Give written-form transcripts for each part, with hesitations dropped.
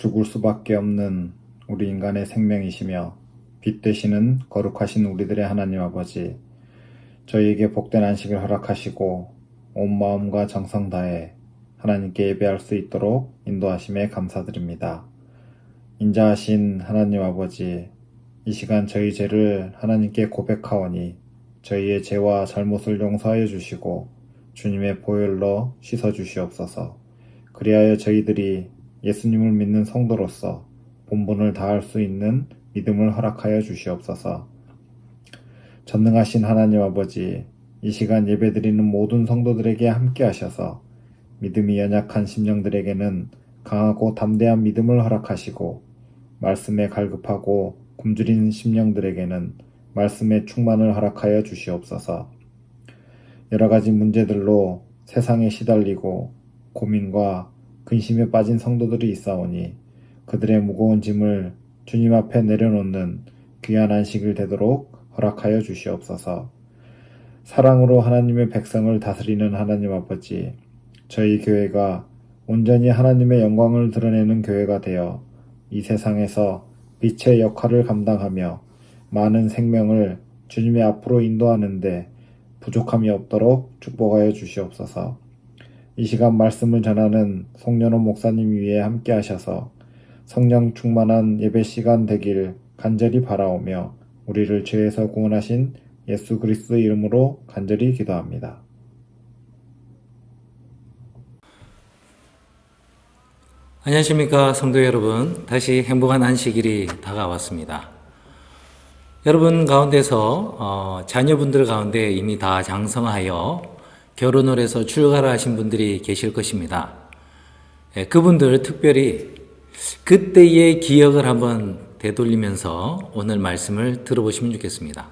죽을 수밖에 없는 우리 인간의 생명이시며 빛 되시는 거룩하신 우리들의 하나님 아버지, 저희에게 복된 안식을 허락하시고 온 마음과 정성 다해 하나님께 예배할 수 있도록 인도하심에 감사드립니다. 인자하신 하나님 아버지, 이 시간 저희 죄를 하나님께 고백하오니 저희의 죄와 잘못을 용서하여 주시고 주님의 보혈로 씻어 주시옵소서. 그리하여 저희들이 예수님을 믿는 성도로서 본분을 다할 수 있는 믿음을 허락하여 주시옵소서. 전능하신 하나님 아버지, 이 시간 예배드리는 모든 성도들에게 함께 하셔서 믿음이 연약한 심령들에게는 강하고 담대한 믿음을 허락하시고 말씀에 갈급하고 굶주린 심령들에게는 말씀의 충만을 허락하여 주시옵소서. 여러 가지 문제들로 세상에 시달리고 고민과 근심에 빠진 성도들이 있사오니 그들의 무거운 짐을 주님 앞에 내려놓는 귀한 안식을 되도록 허락하여 주시옵소서. 사랑으로 하나님의 백성을 다스리는 하나님 아버지, 저희 교회가 온전히 하나님의 영광을 드러내는 교회가 되어 이 세상에서 빛의 역할을 감당하며 많은 생명을 주님의 앞으로 인도하는데 부족함이 없도록 축복하여 주시옵소서. 이 시간 말씀을 전하는 송년호 목사님 위에 함께 하셔서 성령 충만한 예배 시간 되길 간절히 바라오며 우리를 죄에서 구원하신 예수 그리스도의 이름으로 간절히 기도합니다. 안녕하십니까 성도 여러분, 다시 행복한 안식일이 다가왔습니다. 여러분 가운데서 자녀분들 가운데 이미 다 장성하여 결혼을 해서 출가를 하신 분들이 계실 것입니다. 그분들 특별히 그때의 기억을 한번 되돌리면서 오늘 말씀을 들어보시면 좋겠습니다.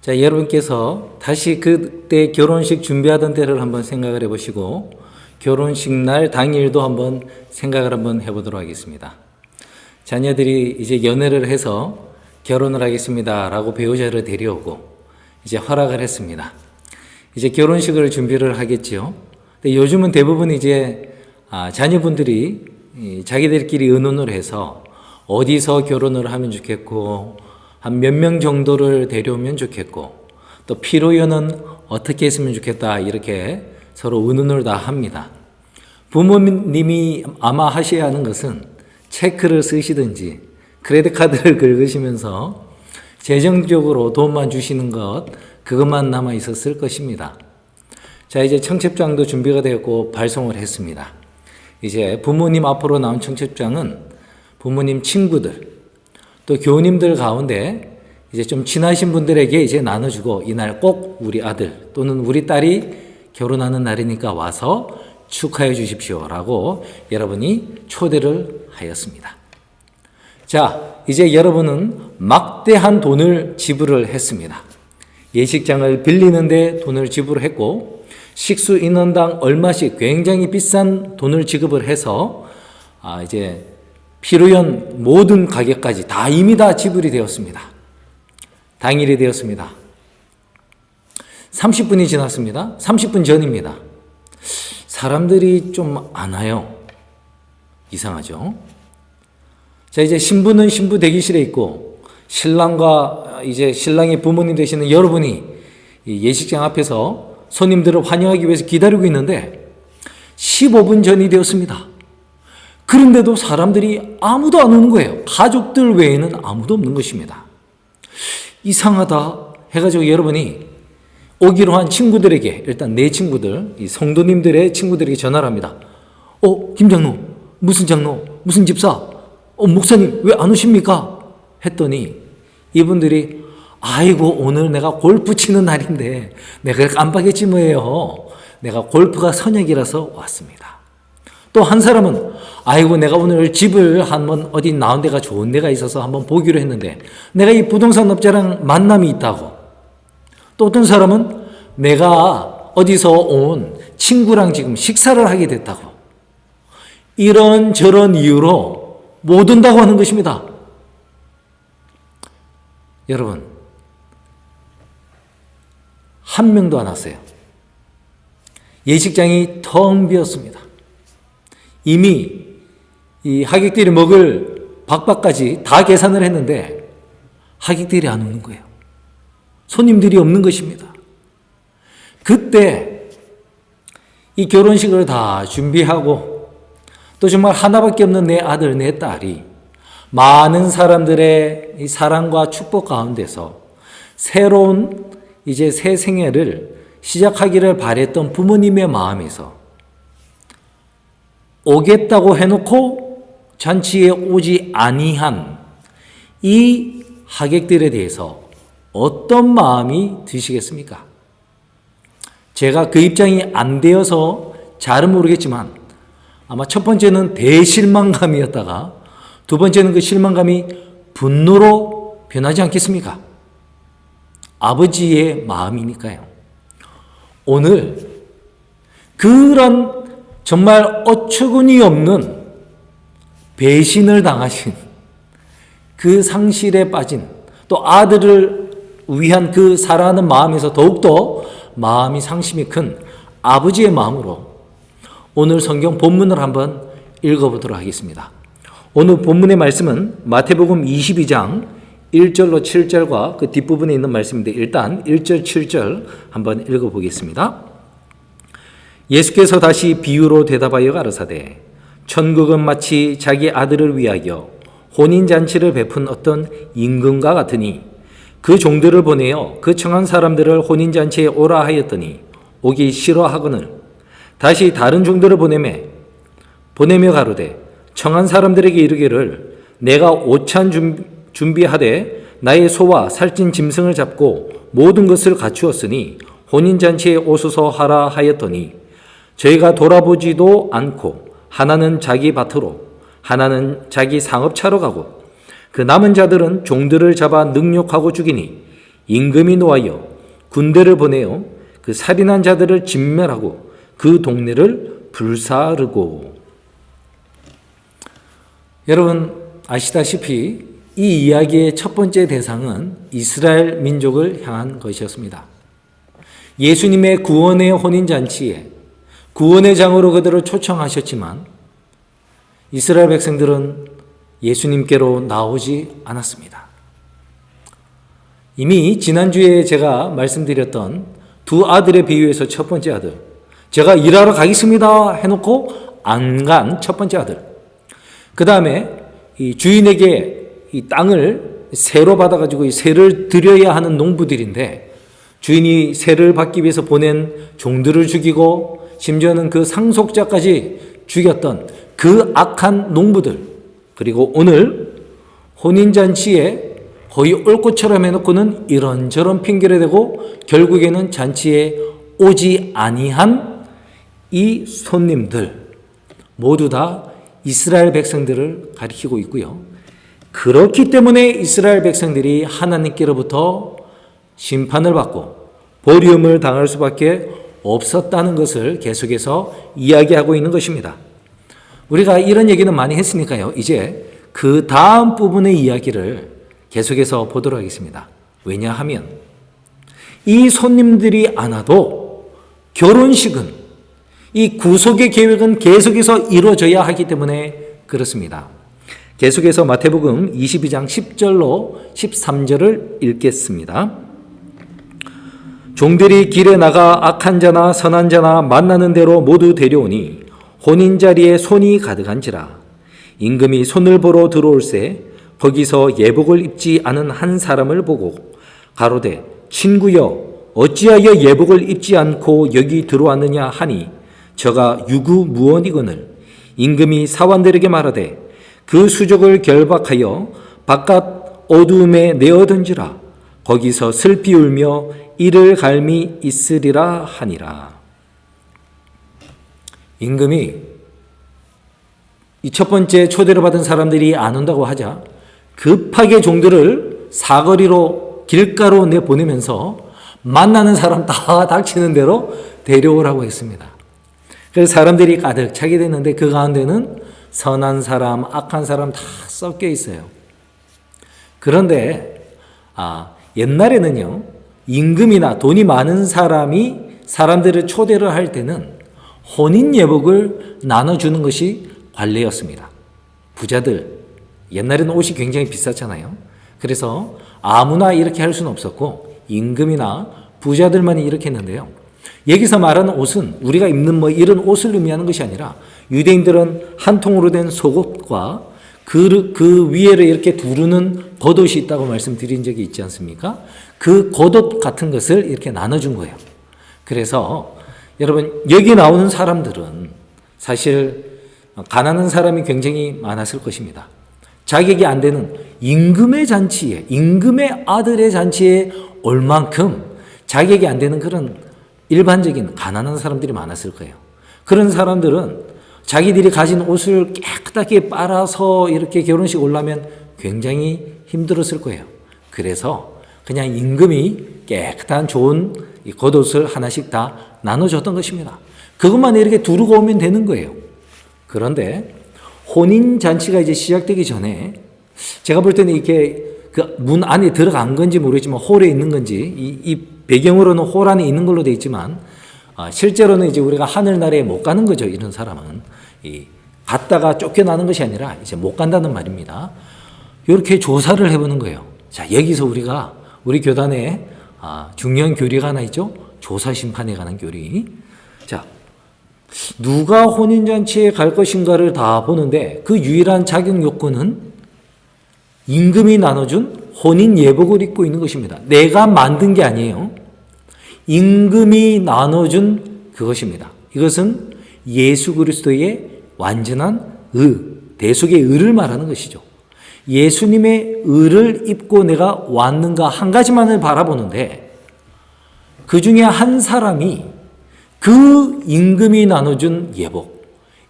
자, 여러분께서 다시 그때 결혼식 준비하던 때를 한번 생각을 해보시고 결혼식 날 당일도 한번 생각을 한번 해보도록 하겠습니다. 자녀들이 이제 연애를 해서 결혼을 하겠습니다 라고 배우자를 데려오고 이제 허락을 했습니다. 이제 결혼식을 준비를 하겠지요. 근데 요즘은 대부분 이제 자녀분들이 자기들끼리 의논을 해서 어디서 결혼을 하면 좋겠고 한 몇 명 정도를 데려오면 좋겠고 또 피로연은 어떻게 했으면 좋겠다 이렇게 서로 의논을 다 합니다. 부모님이 아마 하셔야 하는 것은 체크를 쓰시든지 크레딧 카드를 긁으시면서 재정적으로 돈만 주시는 것 그것만 남아 있었을 것입니다. 자, 이제 청첩장도 준비가 되었고 발송을 했습니다. 이제 부모님 앞으로 나온 청첩장은 부모님 친구들 또 교우님들 가운데 이제 좀 친하신 분들에게 이제 나눠주고 이날 꼭 우리 아들 또는 우리 딸이 결혼하는 날이니까 와서 축하해 주십시오라고 여러분이 초대를 하였습니다. 자, 이제 여러분은 막대한 돈을 지불을 했습니다. 예식장을 빌리는데 돈을 지불했고 식수 인원당 얼마씩 굉장히 비싼 돈을 지급을 해서 이제 피로연 모든 가격까지 다 이미 다 지불이 되었습니다. 당일이 되었습니다. 30분이 지났습니다. 30분 전입니다. 사람들이 좀 안 와요. 이상하죠? 자, 이제 신부는 신부 대기실에 있고 신랑과 이제 신랑의 부모님 되시는 여러분이 예식장 앞에서 손님들을 환영하기 위해서 기다리고 있는데 15분 전이 되었습니다. 그런데도 사람들이 아무도 안 오는 거예요. 가족들 외에는 아무도 없는 것입니다. 이상하다 해가지고 여러분이 오기로 한 친구들에게 일단 내 친구들, 이 성도님들의 친구들에게 전화를 합니다. 김 장로, 무슨 장로, 무슨 집사, 목사님 왜 안 오십니까? 했더니 이분들이 아이고 오늘 내가 골프 치는 날인데 내가 깜빡했지 뭐예요. 내가 골프가 선약이라서 왔습니다. 또 한 사람은 아이고 내가 오늘 집을 한번 어디 나온 데가 좋은 데가 있어서 한번 보기로 했는데 내가 이 부동산 업자랑 만남이 있다고. 또 어떤 사람은 내가 어디서 온 친구랑 지금 식사를 하게 됐다고. 이런저런 이유로 못 온다고 하는 것입니다. 여러분, 한 명도 안 왔어요. 예식장이 텅 비었습니다. 이미 이 하객들이 먹을 박박까지 다 계산을 했는데 하객들이 안 오는 거예요. 손님들이 없는 것입니다. 그때 이 결혼식을 다 준비하고 또 정말 하나밖에 없는 내 아들, 내 딸이 많은 사람들의 이 사랑과 축복 가운데서 새로운 이제 새 생애를 시작하기를 바랬던 부모님의 마음에서 오겠다고 해놓고 잔치에 오지 아니한 이 하객들에 대해서 어떤 마음이 드시겠습니까? 제가 그 입장이 안 되어서 잘은 모르겠지만 아마 첫 번째는 대실망감이었다가 두 번째는 그 실망감이 분노로 변하지 않겠습니까? 아버지의 마음이니까요. 오늘 그런 정말 어처구니 없는 배신을 당하신 그 상실에 빠진 또 아들을 위한 그 사랑하는 마음에서 더욱더 마음이 상심이 큰 아버지의 마음으로 오늘 성경 본문을 한번 읽어보도록 하겠습니다. 오늘 본문의 말씀은 마태복음 22장 1절로 7절과 그 뒷부분에 있는 말씀인데 일단 1절 7절 한번 읽어보겠습니다. 예수께서 다시 비유로 대답하여 가라사대 천국은 마치 자기 아들을 위하여 혼인잔치를 베푼 어떤 임금과 같으니 그 종들을 보내어 그 청한 사람들을 혼인잔치에 오라 하였더니 오기 싫어하거늘 다시 다른 종들을 보내며 가로되 청한 사람들에게 이르기를 내가 오찬 준비하되 나의 소와 살찐 짐승을 잡고 모든 것을 갖추었으니 혼인잔치에 오소서 하라 하였더니 저희가 돌아보지도 않고 하나는 자기 밭으로 하나는 자기 상업차로 가고 그 남은 자들은 종들을 잡아 능욕하고 죽이니 임금이 노하여 군대를 보내어 그 살인한 자들을 진멸하고 그 동네를 불사르고. 여러분 아시다시피 이 이야기의 첫 번째 대상은 이스라엘 민족을 향한 것이었습니다. 예수님의 구원의 혼인잔치에 구원의 장으로 그들을 초청하셨지만 이스라엘 백성들은 예수님께로 나오지 않았습니다. 이미 지난주에 제가 말씀드렸던 두 아들의 비유에서 첫 번째 아들, 제가 일하러 가겠습니다 해놓고 안 간 첫 번째 아들, 그 다음에 이 주인에게 이 땅을 세로 받아가지고 이 세를 드려야 하는 농부들인데 주인이 세를 받기 위해서 보낸 종들을 죽이고 심지어는 그 상속자까지 죽였던 그 악한 농부들, 그리고 오늘 혼인잔치에 거의 올 것처럼 해놓고는 이런저런 핑계를 대고 결국에는 잔치에 오지 아니한 이 손님들 모두 다 이스라엘 백성들을 가리키고 있고요. 그렇기 때문에 이스라엘 백성들이 하나님께로부터 심판을 받고 보리움을 당할 수밖에 없었다는 것을 계속해서 이야기하고 있는 것입니다. 우리가 이런 얘기는 많이 했으니까요. 이제 그 다음 부분의 이야기를 계속해서 보도록 하겠습니다. 왜냐하면 이 손님들이 안 와도 결혼식은, 이 구속의 계획은 계속해서 이루어져야 하기 때문에 그렇습니다. 계속해서 마태복음 22장 10절로 13절을 읽겠습니다. 종들이 길에 나가 악한 자나 선한 자나 만나는 대로 모두 데려오니 혼인자리에 손이 가득한지라. 임금이 손을 보러 들어올새 거기서 예복을 입지 않은 한 사람을 보고 가로되 친구여 어찌하여 예복을 입지 않고 여기 들어왔느냐 하니 저가 유구무원이거늘. 임금이 사환들에게 말하되 그 수족을 결박하여 바깥 어두움에 내어던지라. 거기서 슬피 울며 이를 갈미 있으리라 하니라. 임금이 이 첫 번째 초대를 받은 사람들이 안 온다고 하자 급하게 종들을 사거리로 길가로 내보내면서 만나는 사람 다 닥치는 대로 데려오라고 했습니다. 그래서 사람들이 가득 차게 됐는데 그 가운데는 선한 사람, 악한 사람 다 섞여 있어요. 그런데 옛날에는요, 임금이나 돈이 많은 사람이 사람들을 초대를 할 때는 혼인 예복을 나눠주는 것이 관례였습니다. 부자들, 옛날에는 옷이 굉장히 비쌌잖아요. 그래서 아무나 이렇게 할 수는 없었고 임금이나 부자들만이 이렇게 했는데요. 여기서 말하는 옷은 우리가 입는 이런 옷을 의미하는 것이 아니라 유대인들은 한 통으로 된 속옷과 그 위에를 이렇게 두르는 겉옷이 있다고 말씀드린 적이 있지 않습니까? 그 겉옷 같은 것을 이렇게 나눠준 거예요. 그래서 여러분 여기 나오는 사람들은 사실 가난한 사람이 굉장히 많았을 것입니다. 자격이 안 되는 임금의 잔치에, 임금의 아들의 잔치에 올 만큼 자격이 안 되는 그런 일반적인 가난한 사람들이 많았을 거예요. 그런 사람들은 자기들이 가진 옷을 깨끗하게 빨아서 이렇게 결혼식 올라면 굉장히 힘들었을 거예요. 그래서 그냥 임금이 깨끗한 좋은 겉옷을 하나씩 다 나눠줬던 것입니다. 그것만 이렇게 두르고 오면 되는 거예요. 그런데 혼인잔치가 이제 시작되기 전에 제가 볼 때는 이렇게 그 문 안에 들어간 건지 모르겠지만 홀에 있는 건지 이 배경으로는 홀 안에 있는 걸로 되어 있지만 실제로는 이제 우리가 하늘나라에 못 가는 거죠. 이런 사람은 갔다가 쫓겨나는 것이 아니라 이제 못 간다는 말입니다. 이렇게 조사를 해보는 거예요. 자, 여기서 우리 교단에 중요한 교리가 하나 있죠. 조사 심판에 관한 교리. 자, 누가 혼인잔치에 갈 것인가를 다 보는데 그 유일한 자격 요건은 임금이 나눠준 혼인 예복을 입고 있는 것입니다. 내가 만든 게 아니에요. 임금이 나눠준 그것입니다. 이것은 예수 그리스도의 완전한 대속의 의를 말하는 것이죠. 예수님의 의를 입고 내가 왔는가 한 가지만을 바라보는데 그 중에 한 사람이 그 임금이 나눠준 예복,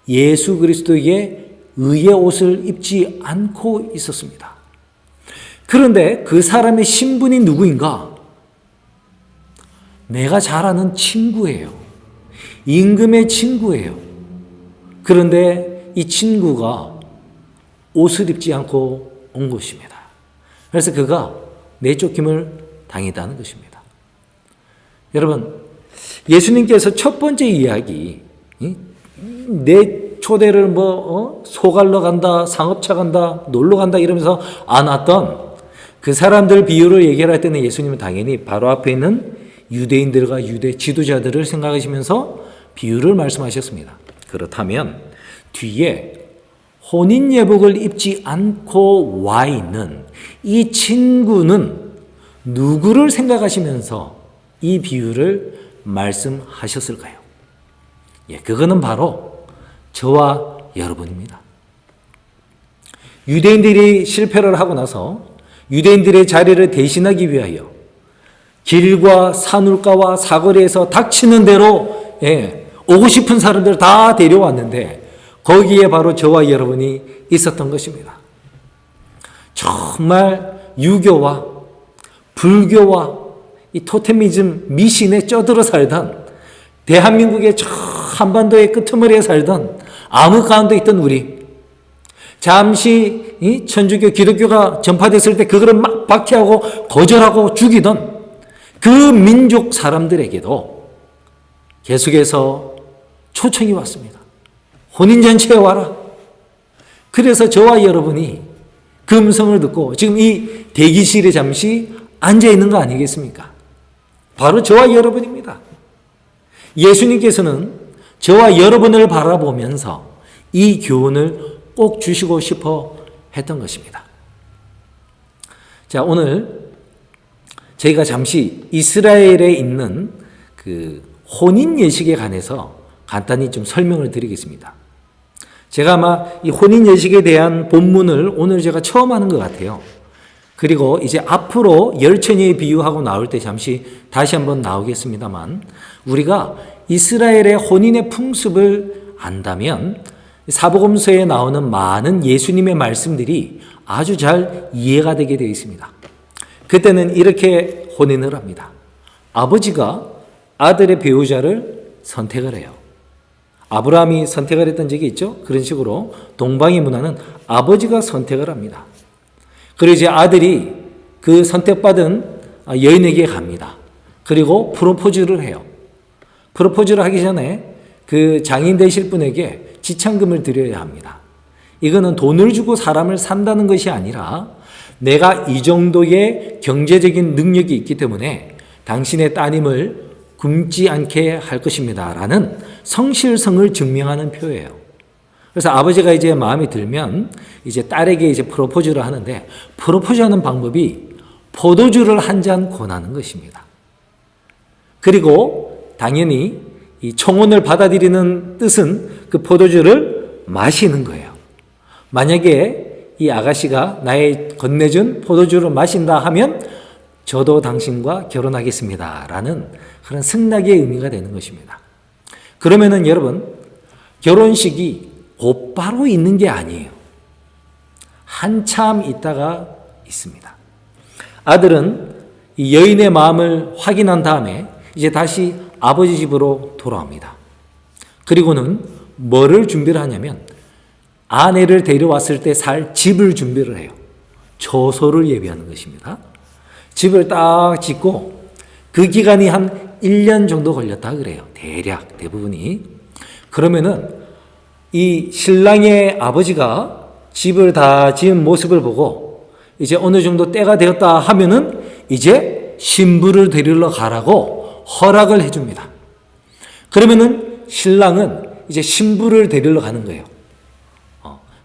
예수 그리스도의 의의 옷을 입지 않고 있었습니다. 그런데 그 사람의 신분이 누구인가? 내가 잘 아는 친구예요. 임금의 친구예요. 그런데 이 친구가 옷을 입지 않고 온 것입니다. 그래서 그가 내쫓김을 당했다는 것입니다. 여러분, 예수님께서 첫 번째 이야기, 초대를 소갈러 간다, 상업차 간다, 놀러 간다 이러면서 안 왔던 그 사람들 비유를 얘기할 때는 예수님은 당연히 바로 앞에 있는 유대인들과 유대 지도자들을 생각하시면서 비유를 말씀하셨습니다. 그렇다면 뒤에 혼인 예복을 입지 않고 와 있는 이 친구는 누구를 생각하시면서 이 비유를 말씀하셨을까요? 그거는 바로 저와 여러분입니다. 유대인들이 실패를 하고 나서 유대인들의 자리를 대신하기 위하여 길과 산울가와 사거리에서 닥치는 대로 오고 싶은 사람들 다 데려왔는데 거기에 바로 저와 여러분이 있었던 것입니다. 정말 유교와 불교와 이 토테미즘 미신에 쩌들어 살던 대한민국의 저 한반도의 끄트머리에 살던 암흑 가운데 있던 우리, 잠시 이 천주교 기독교가 전파됐을 때 그거를 막 박해하고 거절하고 죽이던 그 민족 사람들에게도 계속해서 초청이 왔습니다. 혼인잔치에 와라. 그래서 저와 여러분이 그 음성을 듣고 지금 이 대기실에 잠시 앉아 있는 거 아니겠습니까? 바로 저와 여러분입니다. 예수님께서는 저와 여러분을 바라보면서 이 교훈을 꼭 주시고 싶어 했던 것입니다. 자, 오늘 저희가 잠시 이스라엘에 있는 그 혼인 예식에 관해서 간단히 좀 설명을 드리겠습니다. 제가 아마 이 혼인 예식에 대한 본문을 오늘 제가 처음 하는 것 같아요. 그리고 이제 앞으로 열처녀에 비유하고 나올 때 잠시 다시 한번 나오겠습니다만, 우리가 이스라엘의 혼인의 풍습을 안다면 사복음서에 나오는 많은 예수님의 말씀들이 아주 잘 이해가 되게 되어 있습니다. 그때는 이렇게 혼인을 합니다. 아버지가 아들의 배우자를 선택을 해요. 아브라함이 선택을 했던 적이 있죠. 그런 식으로 동방의 문화는 아버지가 선택을 합니다. 그리고 이제 아들이 그 선택받은 여인에게 갑니다. 그리고 프로포즈를 해요. 프로포즈를 하기 전에 그 장인 되실 분에게 지참금을 드려야 합니다. 이거는 돈을 주고 사람을 산다는 것이 아니라 내가 이 정도의 경제적인 능력이 있기 때문에 당신의 따님을 굶지 않게 할 것입니다. 라는 성실성을 증명하는 표예요. 그래서 아버지가 이제 마음에 들면 이제 딸에게 이제 프로포즈를 하는데, 프로포즈하는 방법이 포도주를 한 잔 권하는 것입니다. 그리고 당연히 이 청혼을 받아들이는 뜻은 그 포도주를 마시는 거예요. 만약에 이 아가씨가 나의 건네준 포도주를 마신다 하면 저도 당신과 결혼하겠습니다. 라는 그런 승낙의 의미가 되는 것입니다. 그러면은 여러분, 결혼식이 곧바로 있는 게 아니에요. 한참 있다가 있습니다. 아들은 이 여인의 마음을 확인한 다음에 이제 다시 아버지 집으로 돌아옵니다. 그리고는 뭐를 준비를 하냐면 아내를 데려왔을 때 살 집을 준비를 해요. 처소를 예비하는 것입니다. 집을 딱 짓고 그 기간이 한 1년 정도 걸렸다 그래요. 대략 대부분이. 그러면은 이 신랑의 아버지가 집을 다 지은 모습을 보고 이제 어느 정도 때가 되었다 하면은 이제 신부를 데리러 가라고 허락을 해줍니다. 그러면은 신랑은 이제 신부를 데리러 가는 거예요.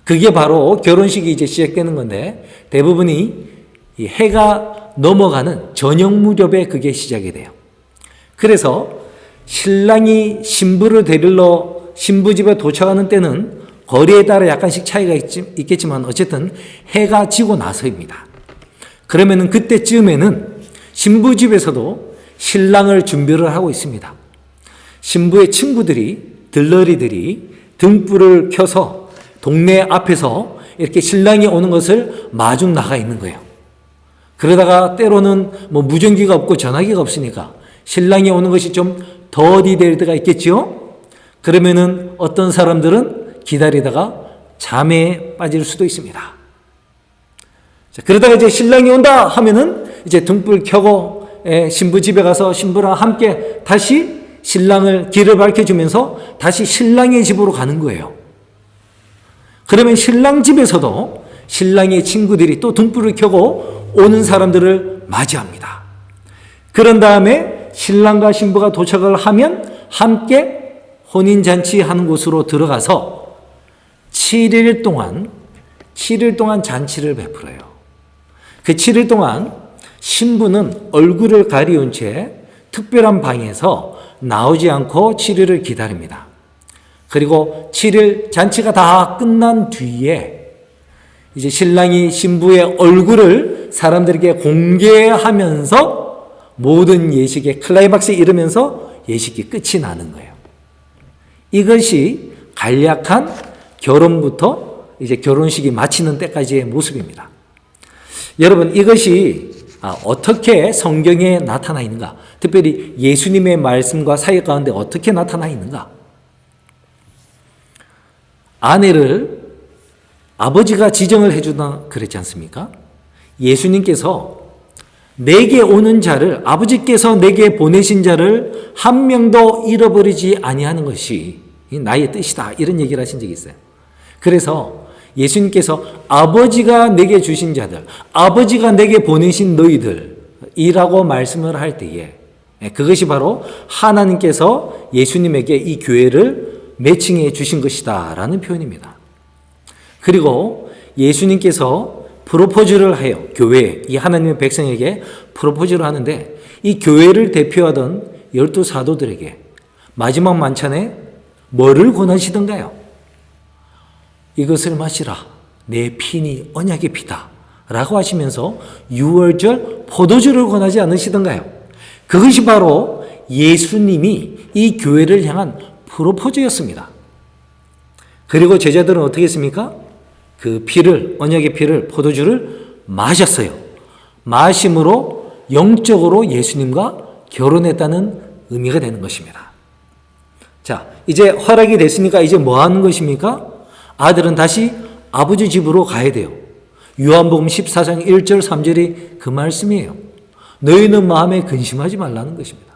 그게 바로 결혼식이 이제 시작되는 건데, 대부분이 이 해가 넘어가는 저녁 무렵에 그게 시작이 돼요. 그래서 신랑이 신부를 데리러 신부 집에 도착하는 때는 거리에 따라 약간씩 차이가 있겠지만 어쨌든 해가 지고 나서입니다. 그러면은 그때쯤에는 신부 집에서도 신랑을 준비를 하고 있습니다. 신부의 친구들이, 들러리들이 등불을 켜서 동네 앞에서 이렇게 신랑이 오는 것을 마중 나가 있는 거예요. 그러다가 때로는 뭐 무전기가 없고 전화기가 없으니까 신랑이 오는 것이 좀 더디될 때가 있겠죠? 그러면은 어떤 사람들은 기다리다가 잠에 빠질 수도 있습니다. 자, 그러다가 이제 신랑이 온다 하면은 이제 등불 켜고 신부 집에 가서 신부랑 함께 다시 신랑을 길을 밝혀주면서 다시 신랑의 집으로 가는 거예요. 그러면 신랑 집에서도 신랑의 친구들이 또 등불을 켜고 오는 사람들을 맞이합니다. 그런 다음에 신랑과 신부가 도착을 하면 함께 혼인잔치하는 곳으로 들어가서 7일 동안 잔치를 베풀어요. 그 7일 동안 신부는 얼굴을 가리운 채 특별한 방에서 나오지 않고 7일을 기다립니다. 그리고 7일 잔치가 다 끝난 뒤에 이제 신랑이 신부의 얼굴을 사람들에게 공개하면서 모든 예식의 클라이막스에 이르면서 예식이 끝이 나는 거예요. 이것이 간략한 결혼부터 이제 결혼식이 마치는 때까지의 모습입니다. 여러분, 이것이 어떻게 성경에 나타나 있는가? 특별히 예수님의 말씀과 사역 가운데 어떻게 나타나 있는가? 아내를 아버지가 지정을 해주다 그랬지 않습니까? 예수님께서 내게 오는 자를, 아버지께서 내게 보내신 자를 한 명도 잃어버리지 아니하는 것이 나의 뜻이다, 이런 얘기를 하신 적이 있어요. 그래서 예수님께서 아버지가 내게 주신 자들, 아버지가 내게 보내신 너희들이라고 말씀을 할 때에 그것이 바로 하나님께서 예수님에게 이 교회를 매칭해 주신 것이다 라는 표현입니다. 그리고 예수님께서 프로포즈를 해요. 교회, 이 하나님의 백성에게 프로포즈를 하는데 이 교회를 대표하던 12 사도들에게 마지막 만찬에 뭐를 권하시던가요? 이것을 마시라. 내 피니 언약의 피다. 라고 하시면서 유월절 포도주를 권하지 않으시던가요? 그것이 바로 예수님이 이 교회를 향한 프로포즈였습니다. 그리고 제자들은 어떻게 했습니까? 그 피를, 언약의 피를, 포도주를 마셨어요. 마심으로 영적으로 예수님과 결혼했다는 의미가 되는 것입니다. 자, 이제 허락이 됐으니까 이제 뭐 하는 것입니까? 아들은 다시 아버지 집으로 가야 돼요. 요한복음 14장 1절 3절이 그 말씀이에요. 너희는 마음에 근심하지 말라는 것입니다.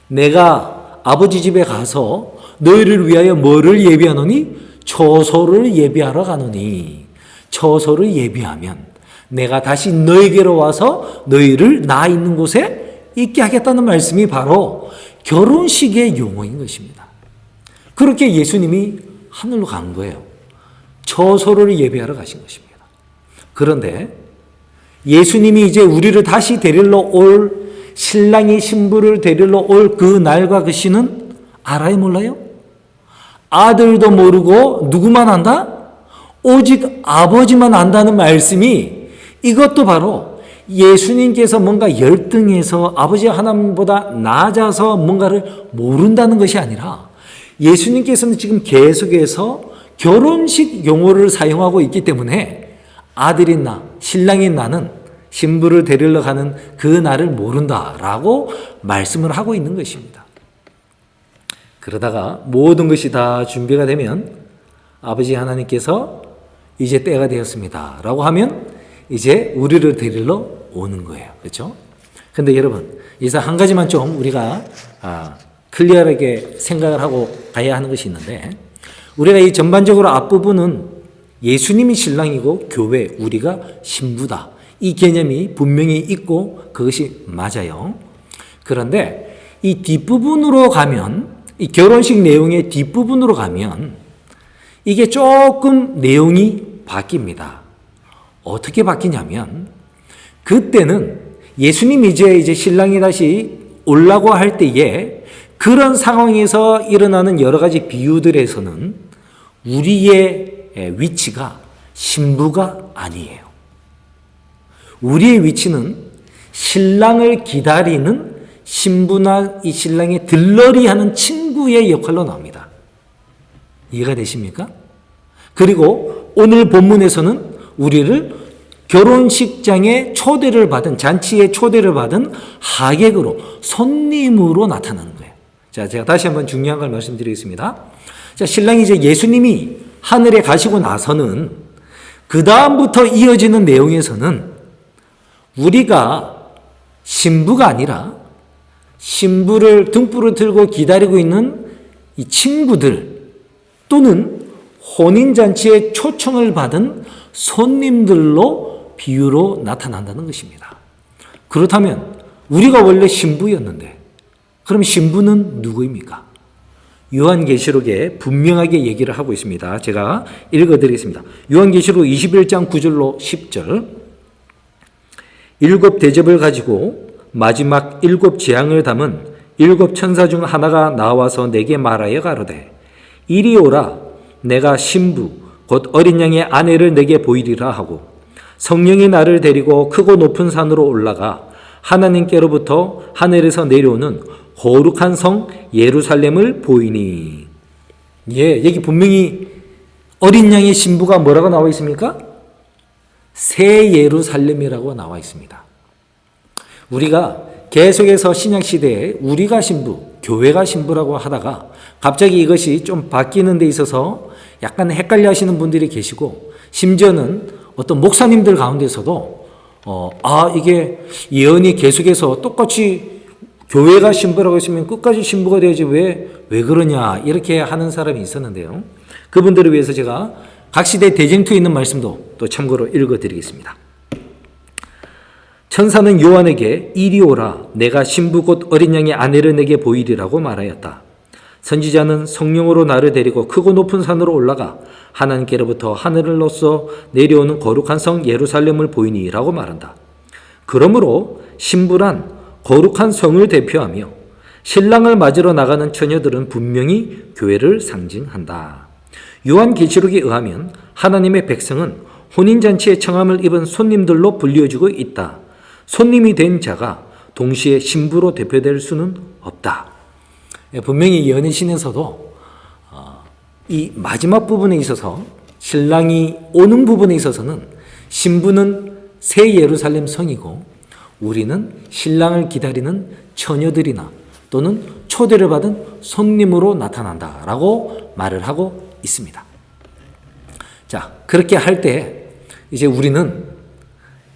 내가 아버지 집에 가서 너희를 위하여 뭐를 예비하노니? 처소를 예비하러 가노니. 처소를 예비하면 내가 다시 너희에게로 와서 너희를 나 있는 곳에 있게 하겠다는 말씀이 바로 결혼식의 용어인 것입니다. 그렇게 예수님이 하늘로 간 거예요. 처소를 예비하러 가신 것입니다. 그런데 예수님이 이제 우리를 다시 데리러 올, 신랑이 신부를 데리러 올 그 날과 그 시는 알아요, 몰라요? 아들도 모르고 누구만 안다? 오직 아버지만 안다는 말씀이, 이것도 바로 예수님께서 뭔가 열등해서 아버지 하나님보다 낮아서 뭔가를 모른다는 것이 아니라 예수님께서는 지금 계속해서 결혼식 용어를 사용하고 있기 때문에 아들인 나, 신랑인 나는 신부를 데리러 가는 그 날을 모른다라고 말씀을 하고 있는 것입니다. 그러다가 모든 것이 다 준비가 되면 아버지 하나님께서 이제 때가 되었습니다 라고 하면 이제 우리를 데리러 오는 거예요. 그렇죠? 근데 여러분, 이제 한 가지만 좀 우리가 클리어하게 생각을 하고 가야 하는 것이 있는데, 우리가 이 전반적으로 앞부분은 예수님이 신랑이고 교회, 우리가 신부다, 이 개념이 분명히 있고 그것이 맞아요. 그런데 이 뒷부분으로 가면, 이 결혼식 내용의 뒷부분으로 가면 이게 조금 내용이 바뀝니다. 어떻게 바뀌냐면, 그때는 예수님이 이제 신랑이 다시 오려고 할 때에 그런 상황에서 일어나는 여러 가지 비유들에서는 우리의 위치가 신부가 아니에요. 우리의 위치는 신랑을 기다리는 신부나 이 신랑의 들러리 하는 친구의 역할로 나옵니다. 이해가 되십니까? 그리고 오늘 본문에서는 우리를 결혼식장에 초대를 받은, 잔치에 초대를 받은 하객으로, 손님으로 나타나는 거예요. 자, 제가 다시 한번 중요한 걸 말씀드리겠습니다. 자, 신랑이 이제 예수님이 하늘에 가시고 나서는 그 다음부터 이어지는 내용에서는 우리가 신부가 아니라 신부를 등불을 들고 기다리고 있는 이 친구들 또는 혼인잔치에 초청을 받은 손님들로 비유로 나타난다는 것입니다. 그렇다면 우리가 원래 신부였는데 그럼 신부는 누구입니까? 요한계시록에 분명하게 얘기를 하고 있습니다. 제가 읽어드리겠습니다. 요한계시록 21장 9절로 10절. 7 대접을 가지고 마지막 7 재앙을 담은 7 천사 중 하나가 나와서 내게 말하여 가로되 이리 오라 내가 신부 곧 어린 양의 아내를 내게 보이리라 하고 성령이 나를 데리고 크고 높은 산으로 올라가 하나님께로부터 하늘에서 내려오는 거룩한 성 예루살렘을 보이니. 예, 여기 분명히 어린 양의 신부가 뭐라고 나와 있습니까? 새 예루살렘이라고 나와 있습니다. 우리가 계속해서 신약시대에 우리가 신부, 교회가 신부라고 하다가 갑자기 이것이 좀 바뀌는 데 있어서 약간 헷갈려 하시는 분들이 계시고 심지어는 어떤 목사님들 가운데서도 이게 예언이 계속해서 똑같이 교회가 신부라고 했으면 끝까지 신부가 되어야지 왜 그러냐 이렇게 하는 사람이 있었는데요. 그분들을 위해서 제가 각 시대 대쟁투에 있는 말씀도 또 참고로 읽어드리겠습니다. 천사는 요한에게 이리 오라 내가 신부 곧 어린 양의 아내를 내게 보이리라고 말하였다. 선지자는 성령으로 나를 데리고 크고 높은 산으로 올라가 하나님께로부터 하늘로서 내려오는 거룩한 성 예루살렘을 보이니라고 말한다. 그러므로 신부란 거룩한 성을 대표하며 신랑을 맞으러 나가는 처녀들은 분명히 교회를 상징한다. 요한계시록에 의하면 하나님의 백성은 혼인잔치에 청함을 입은 손님들로 불려지고 있다. 손님이 된 자가 동시에 신부로 대표될 수는 없다. 분명히 예언의 신에서도 이 마지막 부분에 있어서 신랑이 오는 부분에 있어서는 신부는 새 예루살렘 성이고 우리는 신랑을 기다리는 처녀들이나 또는 초대를 받은 손님으로 나타난다라고 말을 하고 있습니다. 자, 그렇게 할 때 이제 우리는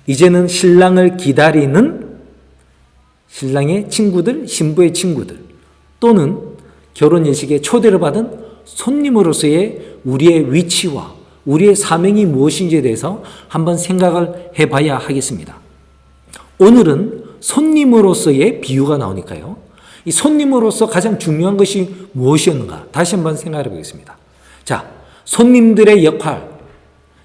이제는 신랑을 기다리는 신랑의 친구들, 신부의 친구들 또는 결혼 예식에 초대를 받은 손님으로서의 우리의 위치와 우리의 사명이 무엇인지에 대해서 한번 생각을 해봐야 하겠습니다. 오늘은 손님으로서의 비유가 나오니까요. 이 손님으로서 가장 중요한 것이 무엇이었는가 다시 한번 생각해 보겠습니다. 자, 손님들의 역할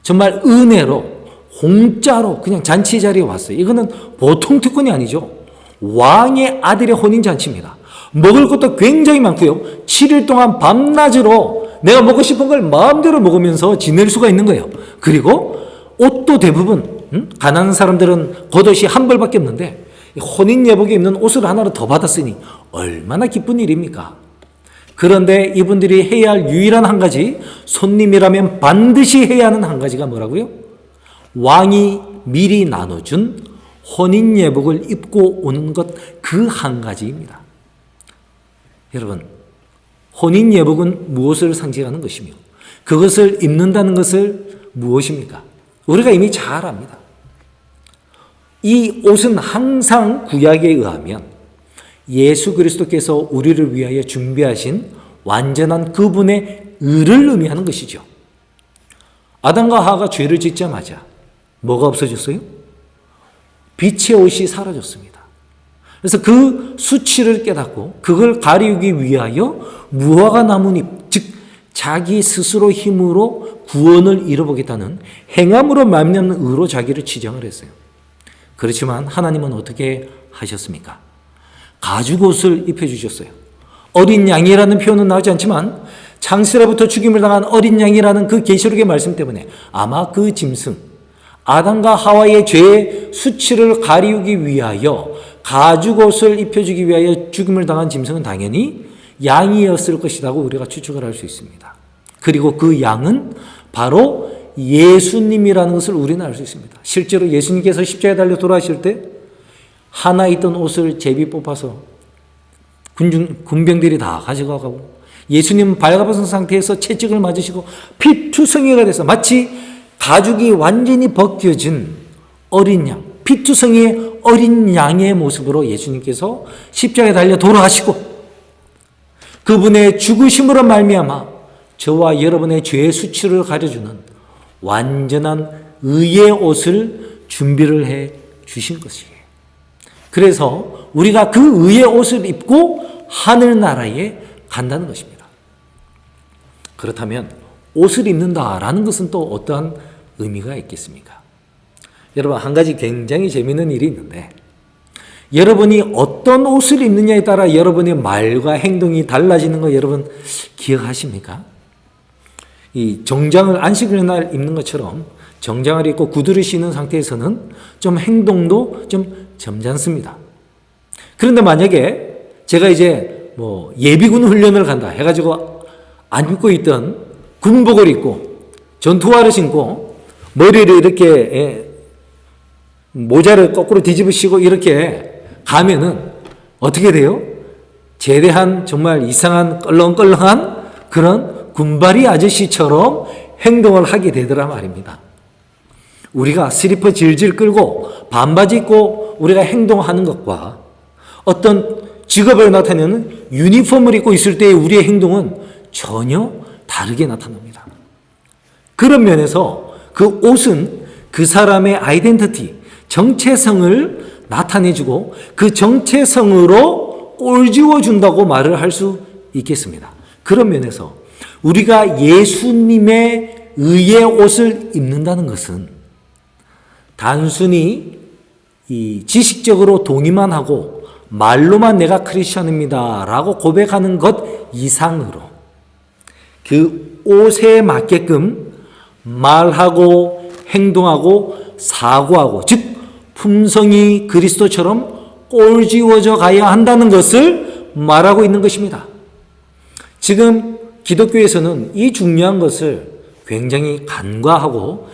정말 은혜로 공짜로 그냥 잔치 자리에 왔어요. 이거는 보통 특권이 아니죠. 왕의 아들의 혼인잔치입니다. 먹을 것도 굉장히 많고요. 7일 동안 밤낮으로 내가 먹고 싶은 걸 마음대로 먹으면서 지낼 수가 있는 거예요. 그리고 옷도 대부분 가난한 사람들은 겉옷이 한 벌밖에 없는데 혼인 예복에 입는 옷을 하나를 더 받았으니 얼마나 기쁜 일입니까? 그런데 이분들이 해야 할 유일한 한 가지, 손님이라면 반드시 해야 하는 한 가지가 뭐라고요? 왕이 미리 나눠준 혼인 예복을 입고 오는 것 그 한 가지입니다. 여러분, 혼인 예복은 무엇을 상징하는 것이며 그것을 입는다는 것을 무엇입니까? 우리가 이미 잘 압니다. 이 옷은 항상 구약에 의하면 예수 그리스도께서 우리를 위하여 준비하신 완전한 그분의 의를 의미하는 것이죠. 아담과 하와가 죄를 짓자마자 뭐가 없어졌어요? 빛의 옷이 사라졌습니다. 그래서 그 수치를 깨닫고 그걸 가리우기 위하여 무화과 나뭇잎, 즉 자기 스스로 힘으로 구원을 이뤄보겠다는 행함으로 말미암는 의로 자기를 치장을 했어요. 그렇지만 하나님은 어떻게 하셨습니까? 가죽옷을 입혀주셨어요. 어린 양이라는 표현은 나오지 않지만 창세로부터 죽임을 당한 어린 양이라는 그 계시록의 말씀 때문에 아마 그 짐승, 아담과 하와의 죄의 수치를 가리우기 위하여 가죽옷을 입혀주기 위하여 죽임을 당한 짐승은 당연히 양이었을 것이라고 우리가 추측을 할 수 있습니다. 그리고 그 양은 바로 예수님이라는 것을 우리는 알 수 있습니다. 실제로 예수님께서 십자가에 달려 돌아가실 때 하나 있던 옷을 제비 뽑아서 군병들이 다 가져가고 예수님은 발가벗은 상태에서 채찍을 맞으시고 피투성이가 돼서 마치 가죽이 완전히 벗겨진 어린 양, 피투성이의 어린 양의 모습으로 예수님께서 십자가에 달려 돌아가시고 그분의 죽으심으로 말미암아 저와 여러분의 죄의 수치를 가려주는 완전한 의의 옷을 준비를 해 주신 것이에요. 그래서 우리가 그 의의 옷을 입고 하늘나라에 간다는 것입니다. 그렇다면 옷을 입는다라는 것은 또 어떠한 의미가 있겠습니까? 여러분, 한 가지 굉장히 재미있는 일이 있는데, 여러분이 어떤 옷을 입느냐에 따라 여러분의 말과 행동이 달라지는 거 여러분 기억하십니까? 이 정장을 안식일 날 입는 것처럼 정장을 입고 구두를 신은 상태에서는 좀 행동도 좀 점잖습니다. 그런데 만약에 제가 이제 뭐 예비군 훈련을 간다 해가지고 안 입고 있던 군복을 입고 전투화를 신고 머리를 이렇게 모자를 거꾸로 뒤집으시고 이렇게 가면은 어떻게 돼요? 제대한 정말 이상한 껄렁껄렁한 그런 군바리 아저씨처럼 행동을 하게 되더라 말입니다. 우리가 슬리퍼 질질 끌고 반바지 입고 우리가 행동하는 것과 어떤 직업을 나타내는 유니폼을 입고 있을 때의 우리의 행동은 전혀 다르게 나타납니다. 그런 면에서 그 옷은 그 사람의 아이덴티티, 정체성을 나타내주고 그 정체성으로 꼴지워준다고 말을 할 수 있겠습니다. 그런 면에서 우리가 예수님의 의의 옷을 입는다는 것은 단순히 이 지식적으로 동의만 하고 말로만 내가 크리스천입니다 라고 고백하는 것 이상으로 그 옷에 맞게끔 말하고 행동하고 사고하고, 즉 품성이 그리스도처럼 꼴지워져 가야 한다는 것을 말하고 있는 것입니다. 지금 기독교에서는 이 중요한 것을 굉장히 간과하고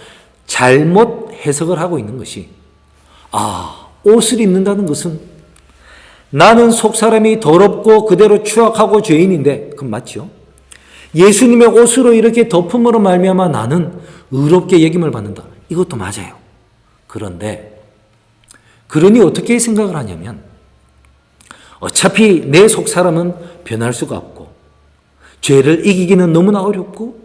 잘못 해석을 하고 있는 것이, 옷을 입는다는 것은 나는 속사람이 더럽고 그대로 추악하고 죄인인데, 그건 맞죠? 예수님의 옷으로 이렇게 덮음으로 말미암아 나는 의롭게 여김을 받는다. 이것도 맞아요. 그런데 그러니 어떻게 생각을 하냐면, 어차피 내 속사람은 변할 수가 없고 죄를 이기기는 너무나 어렵고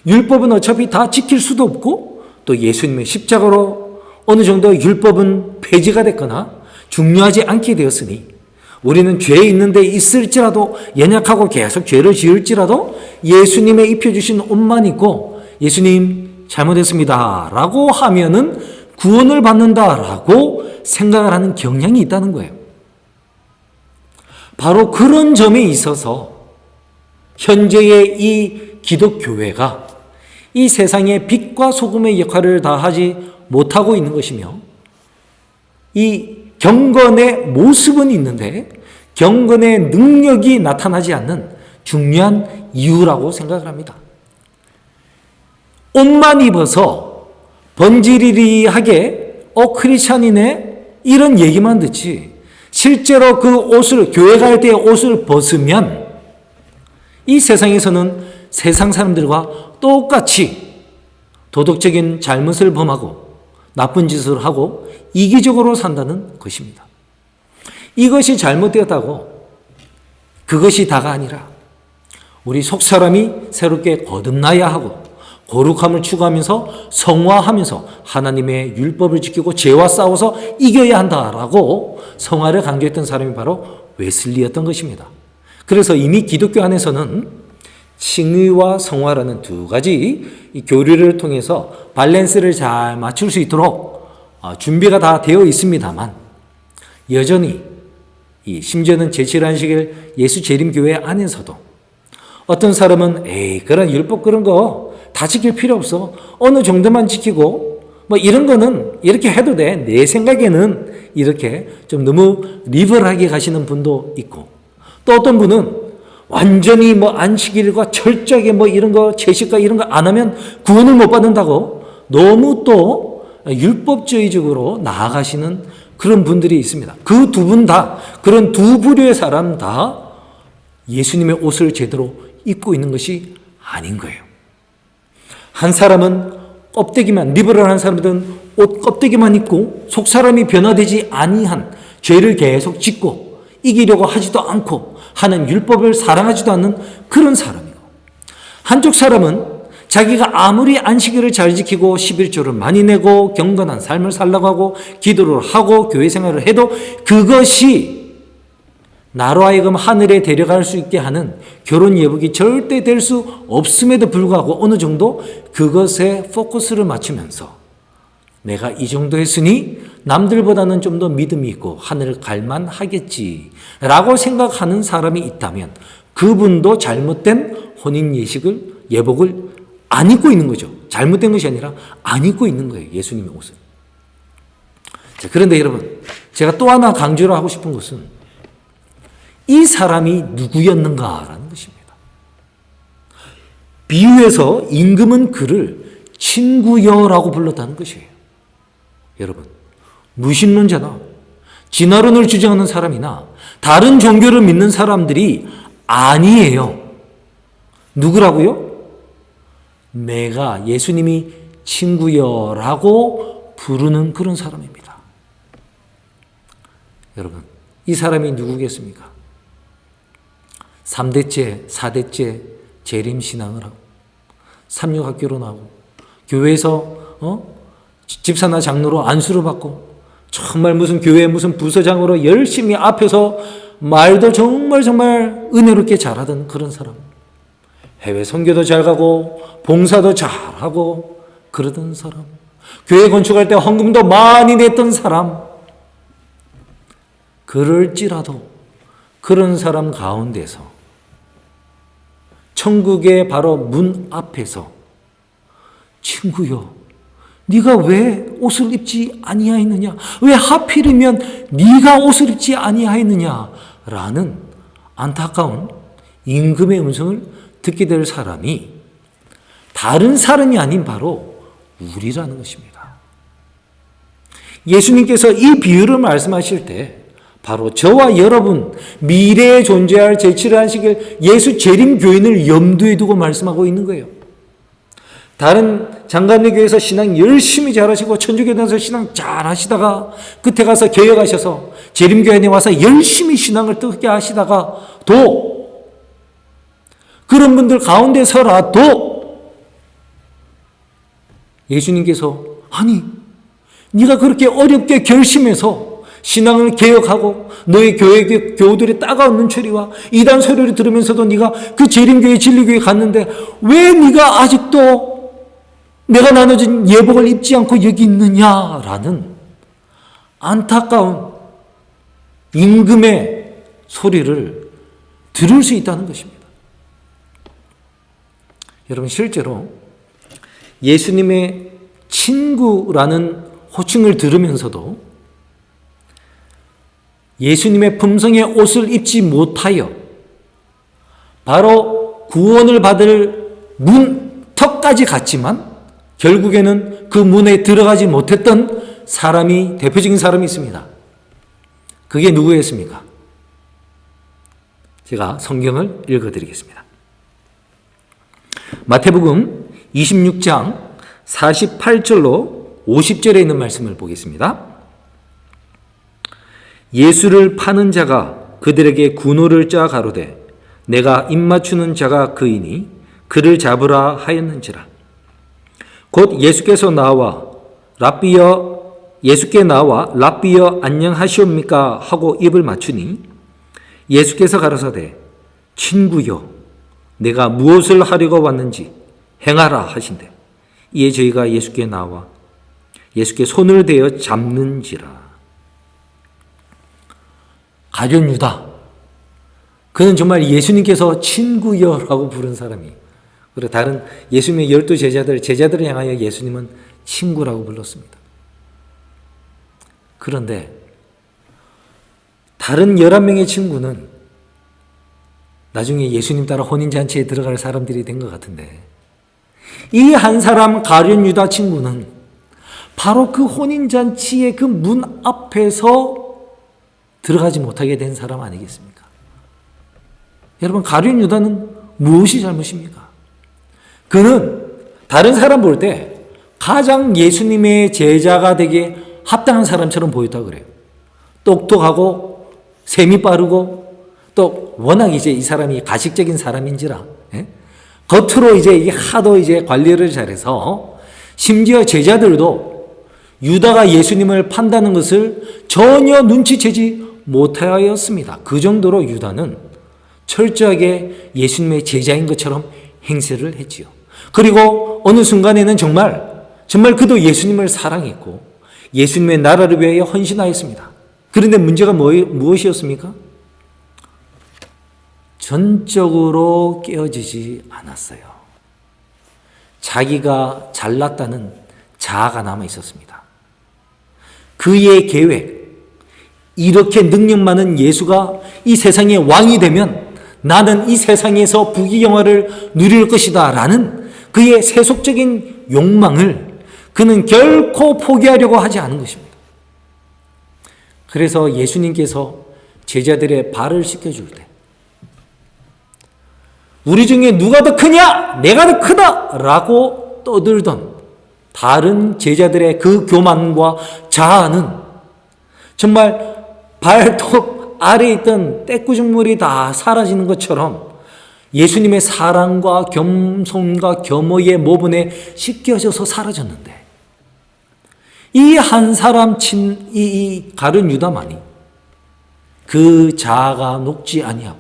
율법은 어차피 다 지킬 수도 없고 또 예수님의 십자가로 어느 정도 율법은 폐지가 됐거나 중요하지 않게 되었으니 우리는 죄에 있는 데 있을지라도 연약하고 계속 죄를 지을지라도 예수님의 입혀주신 옷만 입고 예수님 잘못했습니다 라고 하면은 구원을 받는다라고 생각을 하는 경향이 있다는 거예요. 바로 그런 점에 있어서 현재의 이 기독교회가 이 세상의 빛과 소금의 역할을 다하지 못하고 있는 것이며, 이 경건의 모습은 있는데 경건의 능력이 나타나지 않는 중요한 이유라고 생각을 합니다. 옷만 입어서 번지르르하게 크리스찬이네 이런 얘기만 듣지, 실제로 그 옷을, 교회 갈 때 옷을 벗으면 이 세상에서는 세상 사람들과 똑같이 도덕적인 잘못을 범하고 나쁜 짓을 하고 이기적으로 산다는 것입니다. 이것이 잘못되었다고 그것이 다가 아니라 우리 속사람이 새롭게 거듭나야 하고 거룩함을 추구하면서 성화하면서 하나님의 율법을 지키고 죄와 싸워서 이겨야 한다라고 성화를 강조했던 사람이 바로 웨슬리였던 것입니다. 그래서 이미 기독교 안에서는 칭의와 성화라는 두 가지 이 교류를 통해서 밸런스를 잘 맞출 수 있도록 준비가 다 되어 있습니다만, 여전히 심지어는 제7안식일 예수 재림교회 안에서도 어떤 사람은 그런 율법 그런 거 다 지킬 필요 없어, 어느 정도만 지키고 뭐 이런 거는 이렇게 해도 돼, 내 생각에는 이렇게 좀 너무 리버럴하게 가시는 분도 있고, 또 어떤 분은 완전히 뭐 안식일과 철저하게 뭐 이런 거 채식과 이런 거 안 하면 구원을 못 받는다고 너무 또 율법주의적으로 나아가시는 그런 분들이 있습니다. 그 두 분 다, 그런 두 부류의 사람 다 예수님의 옷을 제대로 입고 있는 것이 아닌 거예요. 한 사람은 껍데기만, 리버럴한 사람들은 옷 껍데기만 입고 속사람이 변화되지 아니한 죄를 계속 짓고 이기려고 하지도 않고 하는 율법을 사랑하지도 않는 그런 사람이고, 한쪽 사람은 자기가 아무리 안식일을 잘 지키고 11조를 많이 내고 경건한 삶을 살라고 하고 기도를 하고 교회 생활을 해도 그것이 나로 하여금 하늘에 데려갈 수 있게 하는 결혼 예복이 절대 될 수 없음에도 불구하고 어느 정도 그것에 포커스를 맞추면서 내가 이 정도 했으니 남들보다는 좀 더 믿음이 있고 하늘을 갈만 하겠지라고 생각하는 사람이 있다면 그분도 잘못된 혼인 예복을 안 입고 있는 거죠. 잘못된 것이 아니라 안 입고 있는 거예요. 예수님의 옷을. 자, 그런데 여러분, 제가 또 하나 강조를 하고 싶은 것은 이 사람이 누구였는가라는 것입니다. 비유에서 임금은 그를 친구여라고 불렀다는 것이에요. 여러분, 무신론자나 진화론을 주장하는 사람이나 다른 종교를 믿는 사람들이 아니에요. 누구라고요? 내가 예수님이 친구여라고 부르는 그런 사람입니다. 여러분, 이 사람이 누구겠습니까? 3대째, 4대째 재림신앙을 하고 삼육학교로 나오고 교회에서 집사나 장로로 안수를 받고 정말 무슨 교회 무슨 부서장으로 열심히 앞에서 말도 정말 은혜롭게 잘하던 그런 사람. 해외 선교도 잘 가고 봉사도 잘하고 그러던 사람. 교회 건축할 때 헌금도 많이 냈던 사람. 그럴지라도 그런 사람 가운데서 천국의 바로 문 앞에서 친구여, 네가 왜 옷을 입지 아니하였느냐? 왜 하필이면 네가 옷을 입지 아니하였느냐라는 안타까운 임금의 음성을 듣게 될 사람이 다른 사람이 아닌 바로 우리라는 것입니다. 예수님께서 이 비유를 말씀하실 때 바로 저와 여러분 미래에 존재할 제7의 안식일 예수 재림교인을 염두에 두고 말씀하고 있는 거예요. 다른 장관의 교회에서 신앙 열심히 잘하시고 천주교단에서 신앙 잘하시다가 끝에 가서 개혁하셔서 재림교인에 와서 열심히 신앙을 뜨게 하시다가 또 그런 분들 가운데서라도 예수님께서 아니 네가 그렇게 어렵게 결심해서 신앙을 개혁하고 너의 교회 교우들의 따가운 눈초리와 이단 소리를 들으면서도 네가 그 재림교회 진리교회 갔는데 왜 네가 아직도 내가 나눠준 예복을 입지 않고 여기 있느냐라는 안타까운 임금의 소리를 들을 수 있다는 것입니다. 여러분 실제로 예수님의 친구라는 호칭을 들으면서도 예수님의 품성의 옷을 입지 못하여 바로 구원을 받을 문턱까지 갔지만 결국에는 그 문에 들어가지 못했던 사람이 대표적인 사람이 있습니다. 그게 누구였습니까? 제가 성경을 읽어드리겠습니다. 마태복음 26장 48절로 50절에 있는 말씀을 보겠습니다. 예수를 파는 자가 그들에게 군호를 짜 가로되 내가 입맞추는 자가 그이니 그를 잡으라 하였는지라. 곧 예수께 나와 랍비여 안녕하시옵니까 하고 입을 맞추니 예수께서 가라사대 친구여 내가 무엇을 하려고 왔는지 행하라 하신대. 이에 저희가 예수께 나와 예수께 손을 대어 잡는지라. 가룟 유다, 그는 정말 예수님께서 친구여라고 부른 사람이, 그리고 다른 예수님의 12 제자들을 향하여 예수님은 친구라고 불렀습니다. 그런데 다른 11명의 친구는 나중에 예수님 따라 혼인잔치에 들어갈 사람들이 된 것 같은데 이 한 사람 가룟 유다 친구는 바로 그 혼인잔치의 그 문 앞에서 들어가지 못하게 된 사람 아니겠습니까? 여러분, 가룟 유다는 무엇이 잘못입니까? 그는 다른 사람 볼 때 가장 예수님의 제자가 되기에 합당한 사람처럼 보였다고 그래요. 똑똑하고 셈이 빠르고 또 워낙 이제 이 사람이 가식적인 사람인지라 겉으로 이제 이게 하도 이제 관리를 잘해서 심지어 제자들도 유다가 예수님을 판다는 것을 전혀 눈치채지 못하였습니다. 그 정도로 유다는 철저하게 예수님의 제자인 것처럼 행세를 했지요. 그리고 어느 순간에는 정말 그도 예수님을 사랑했고 예수님의 나라를 위하여 헌신하였습니다. 그런데 문제가 무엇이었습니까? 전적으로 깨어지지 않았어요. 자기가 잘났다는 자아가 남아 있었습니다. 그의 계획, 이렇게 능력 많은 예수가 이 세상의 왕이 되면 나는 이 세상에서 부귀영화를 누릴 것이다 라는 그의 세속적인 욕망을 그는 결코 포기하려고 하지 않은 것입니다. 그래서 예수님께서 제자들의 발을 씻겨줄 때 우리 중에 누가 더 크냐? 내가 더 크다! 라고 떠들던 다른 제자들의 그 교만과 자아는 정말 발톱 아래에 있던 떼꾸죽물이 다 사라지는 것처럼 예수님의 사랑과 겸손과 겸허의 모분에 씻겨져서 사라졌는데 이 한 사람 이 가룟 유다만이 그 자아가 녹지 아니하고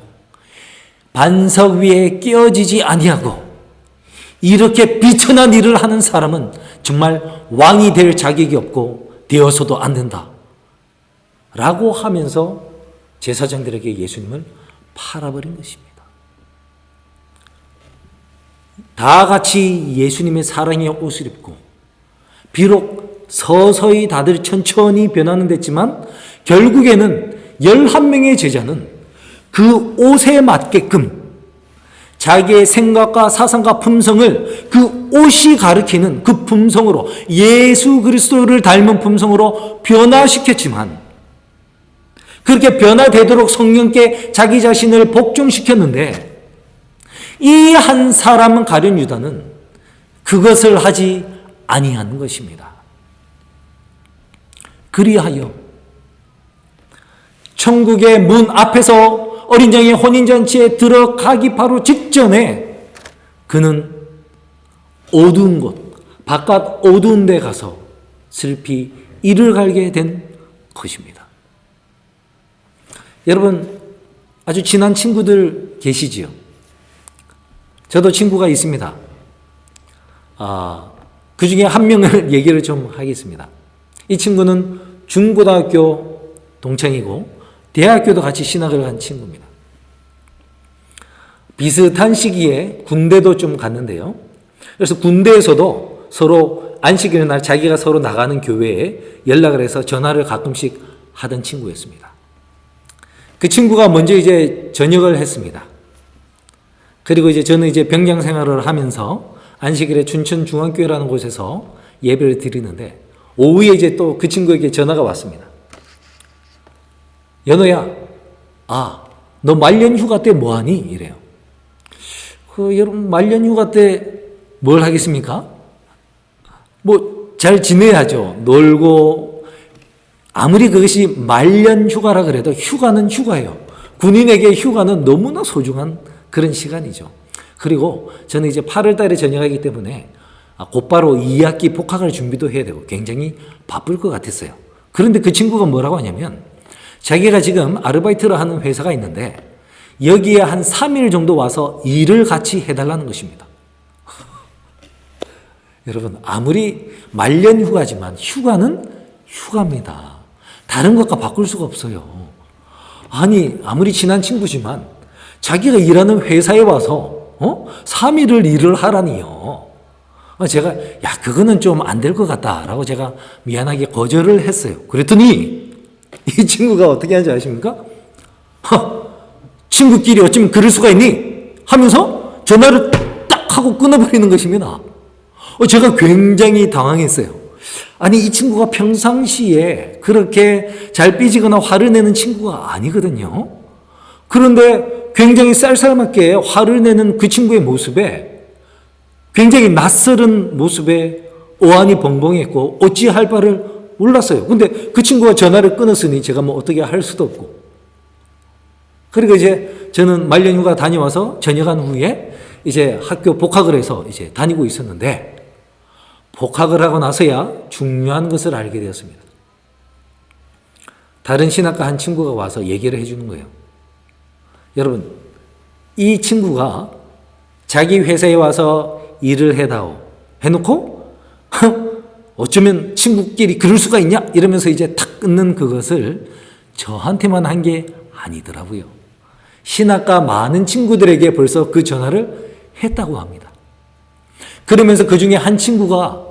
반석 위에 끼어지지 아니하고 이렇게 비천한 일을 하는 사람은 정말 왕이 될 자격이 없고 되어서도 안 된다 라고 하면서 제사장들에게 예수님을 팔아버린 것입니다. 다 같이 예수님의 사랑의 옷을 입고 비록 서서히 다들 천천히 변하는 됐지만 결국에는 11명의 제자는 그 옷에 맞게끔 자기의 생각과 사상과 품성을 그 옷이 가리키는 그 품성으로 예수 그리스도를 닮은 품성으로 변화시켰지만 그렇게 변화되도록 성령께 자기 자신을 복종시켰는데 이 한 사람은 가룟 유다는 그것을 하지 아니하는 것입니다. 그리하여 천국의 문 앞에서 어린 양의 혼인잔치에 들어가기 바로 직전에 그는 어두운 곳, 바깥 어두운 데 가서 슬피 이를 갈게 된 것입니다. 여러분, 아주 친한 친구들 계시지요? 저도 친구가 있습니다. 그 중에 한 명을 얘기를 좀 하겠습니다. 이 친구는 중고등학교 동창이고 대학교도 같이 신학을 한 친구입니다. 비슷한 시기에 군대도 좀 갔는데요. 그래서 군대에서도 서로 안식일 날 자기가 서로 나가는 교회에 연락을 해서 전화를 가끔씩 하던 친구였습니다. 그 친구가 먼저 이제 전역을 했습니다. 그리고 이제 저는 이제 병장 생활을 하면서 안식일에 춘천중앙교회라는 곳에서 예배를 드리는데 오후에 이제 또 그 친구에게 전화가 왔습니다. 연호야, 너 말년휴가 때 뭐하니? 이래요. 여러분 말년휴가 때 뭘 하겠습니까? 뭐 잘 지내야죠. 놀고 아무리 그것이 말년휴가라 그래도 휴가는 휴가예요. 군인에게 휴가는 너무나 소중한 그런 시간이죠. 그리고 저는 이제 8월 달에 전역하기 때문에 곧바로 2학기 복학할 준비도 해야 되고 굉장히 바쁠 것 같았어요. 그런데 그 친구가 뭐라고 하냐면 자기가 지금 아르바이트를 하는 회사가 있는데 여기에 한 3일 정도 와서 일을 같이 해달라는 것입니다. 여러분 아무리 말년휴가지만 휴가는 휴가입니다. 다른 것과 바꿀 수가 없어요. 아무리 친한 친구지만 자기가 일하는 회사에 와서 3일을 일을 하라니요. 제가 그거는 좀 안 될 것 같다라고 제가 미안하게 거절을 했어요. 그랬더니 이 친구가 어떻게 하는지 아십니까? 친구끼리 어쩌면 그럴 수가 있니? 하면서 전화를 딱 하고 끊어버리는 것입니다. 제가 굉장히 당황했어요. 이 친구가 평상시에 그렇게 잘 삐지거나 화를 내는 친구가 아니거든요. 그런데 굉장히 쌀쌀맞게 화를 내는 그 친구의 모습에 굉장히 낯설은 모습에 어안이 벙벙했고 어찌할 바를 몰랐어요. 근데 그 친구가 전화를 끊었으니 제가 뭐 어떻게 할 수도 없고. 그리고 이제 저는 말년휴가 다녀와서 전역한 후에 이제 학교 복학을 해서 이제 다니고 있었는데, 복학을 하고 나서야 중요한 것을 알게 되었습니다. 다른 신학과 한 친구가 와서 얘기를 해주는 거예요. 여러분, 이 친구가 자기 회사에 와서 일을 해놓고 어쩌면 친구끼리 그럴 수가 있냐? 이러면서 이제 탁 끊는 그것을 저한테만 한 게 아니더라고요. 신학과 많은 친구들에게 벌써 그 전화를 했다고 합니다. 그러면서 그 중에 한 친구가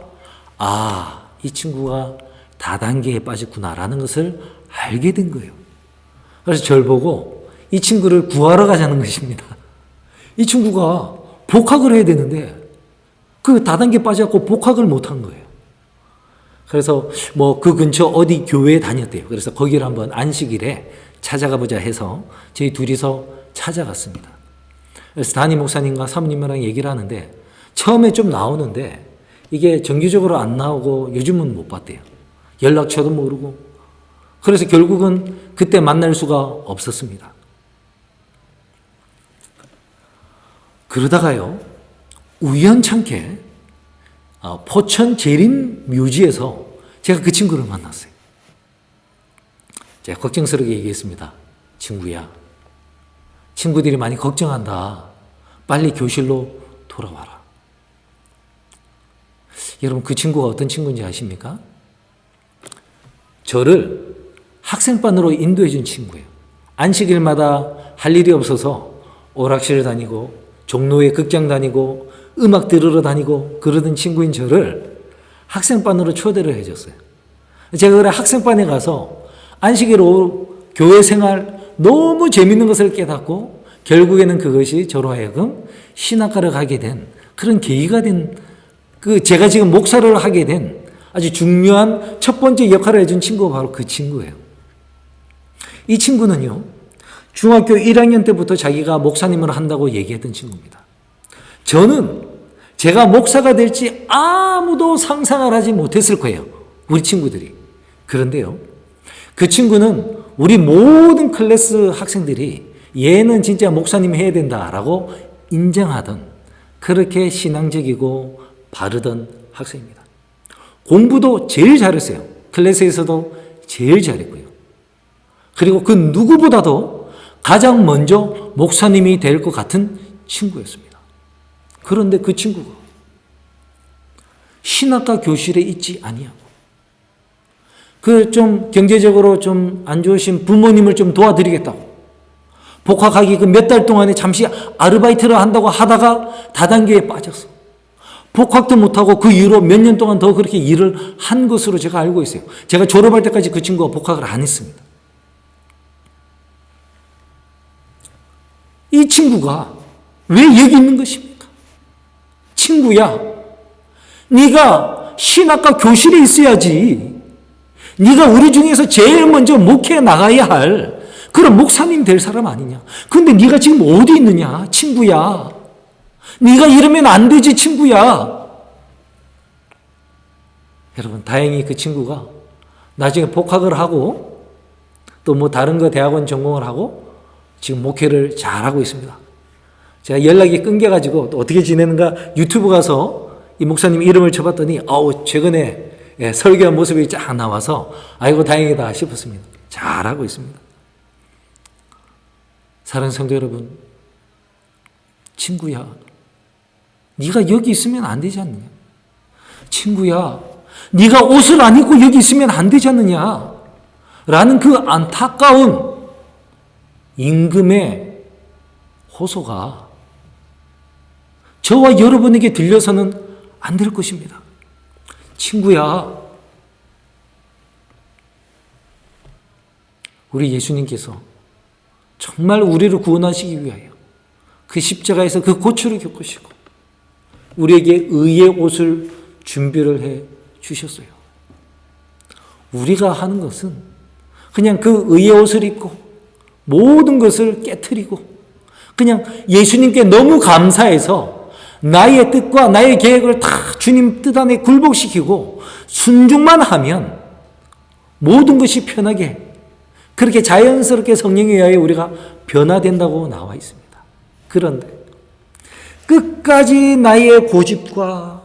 이 친구가 다단계에 빠졌구나라는 것을 알게 된 거예요. 그래서 저를 보고 이 친구를 구하러 가자는 것입니다. 이 친구가 복학을 해야 되는데 그 다단계 빠져갖고 복학을 못한 거예요. 그래서 뭐 그 근처 어디 교회에 다녔대요. 그래서 거기를 한번 안식일에 찾아가 보자 해서 저희 둘이서 찾아갔습니다. 그래서 담임 목사님과 사모님이랑 얘기를 하는데 처음에 좀 나오는데 이게 정기적으로 안 나오고 요즘은 못 봤대요. 연락처도 모르고. 그래서 결국은 그때 만날 수가 없었습니다. 그러다가요, 우연찮게 포천 재림묘지에서 제가 그 친구를 만났어요. 제가 걱정스럽게 얘기했습니다. 친구야, 친구들이 많이 걱정한다. 빨리 교실로 돌아와라. 여러분, 그 친구가 어떤 친구인지 아십니까? 저를 학생반으로 인도해 준 친구예요. 안식일마다 할 일이 없어서 오락실 다니고 종로에 극장 다니고 음악 들으러 다니고 그러던 친구인 저를 학생반으로 초대를 해줬어요. 제가 그래 학생반에 가서 안식일 오후 교회 생활 너무 재밌는 것을 깨닫고 결국에는 그것이 저로 하여금 신학과를 가게 된 그런 계기가 된 제가 지금 목사를 하게 된 아주 중요한 첫 번째 역할을 해준 친구가 바로 그 친구예요. 이 친구는요, 중학교 1학년 때부터 자기가 목사님을 한다고 얘기했던 친구입니다. 저는 제가 목사가 될지 아무도 상상을 하지 못했을 거예요. 우리 친구들이. 그런데요, 그 친구는 우리 모든 클래스 학생들이 얘는 진짜 목사님 해야 된다라고 인정하던 그렇게 신앙적이고 바르던 학생입니다. 공부도 제일 잘했어요. 클래스에서도 제일 잘했고요. 그리고 그 누구보다도 가장 먼저 목사님이 될 것 같은 친구였습니다. 그런데 그 친구가 신학과 교실에 있지 아니하고 좀 경제적으로 좀 안 좋으신 부모님을 좀 도와드리겠다고 복학하기 그 몇 달 동안에 잠시 아르바이트를 한다고 하다가 다단계에 빠졌어. 복학도 못하고 그 이후로 몇 년 동안 더 그렇게 일을 한 것으로 제가 알고 있어요. 제가 졸업할 때까지 그 친구가 복학을 안 했습니다. 이 친구가 왜 여기 있는 것입니까? 친구야, 네가 신학과 교실에 있어야지. 네가 우리 중에서 제일 먼저 목회에 나가야 할 그런 목사님 될 사람 아니냐. 그런데 네가 지금 어디 있느냐, 친구야. 네가 이러면 안 되지, 친구야. 여러분, 다행히 그 친구가 나중에 복학을 하고 또 뭐 다른 거 대학원 전공을 하고 지금 목회를 잘하고 있습니다. 제가 연락이 끊겨가지고 또 어떻게 지내는가 유튜브 가서 이 목사님 이름을 쳐봤더니 최근에 설교한 모습이 쫙 나와서 아이고 다행이다 싶었습니다. 잘하고 있습니다. 사랑하는 성도 여러분, 친구야, 네가 여기 있으면 안 되지 않느냐? 친구야, 네가 옷을 안 입고 여기 있으면 안 되지 않느냐? 라는 그 안타까운 임금의 호소가 저와 여러분에게 들려서는 안 될 것입니다. 친구야, 우리 예수님께서 정말 우리를 구원하시기 위하여 그 십자가에서 그 고초를 겪으시고 우리에게 의의 옷을 준비를 해 주셨어요. 우리가 하는 것은 그냥 그 의의 옷을 입고 모든 것을 깨트리고 그냥 예수님께 너무 감사해서 나의 뜻과 나의 계획을 다 주님 뜻 안에 굴복시키고 순종만 하면 모든 것이 편하게 그렇게 자연스럽게 성령에 의하여 우리가 변화된다고 나와 있습니다. 그런데 끝까지 나의 고집과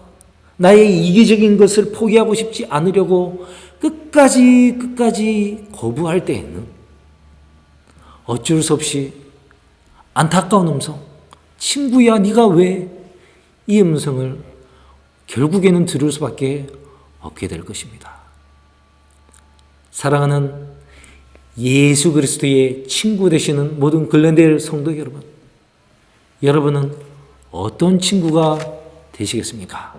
나의 이기적인 것을 포기하고 싶지 않으려고 끝까지 거부할 때에는 어쩔 수 없이 안타까운 음성, 친구야 네가 왜, 이 음성을 결국에는 들을 수밖에 없게 될 것입니다. 사랑하는 예수 그리스도의 친구 되시는 모든 글렌델 성도 여러분, 여러분은 어떤 친구가 되시겠습니까?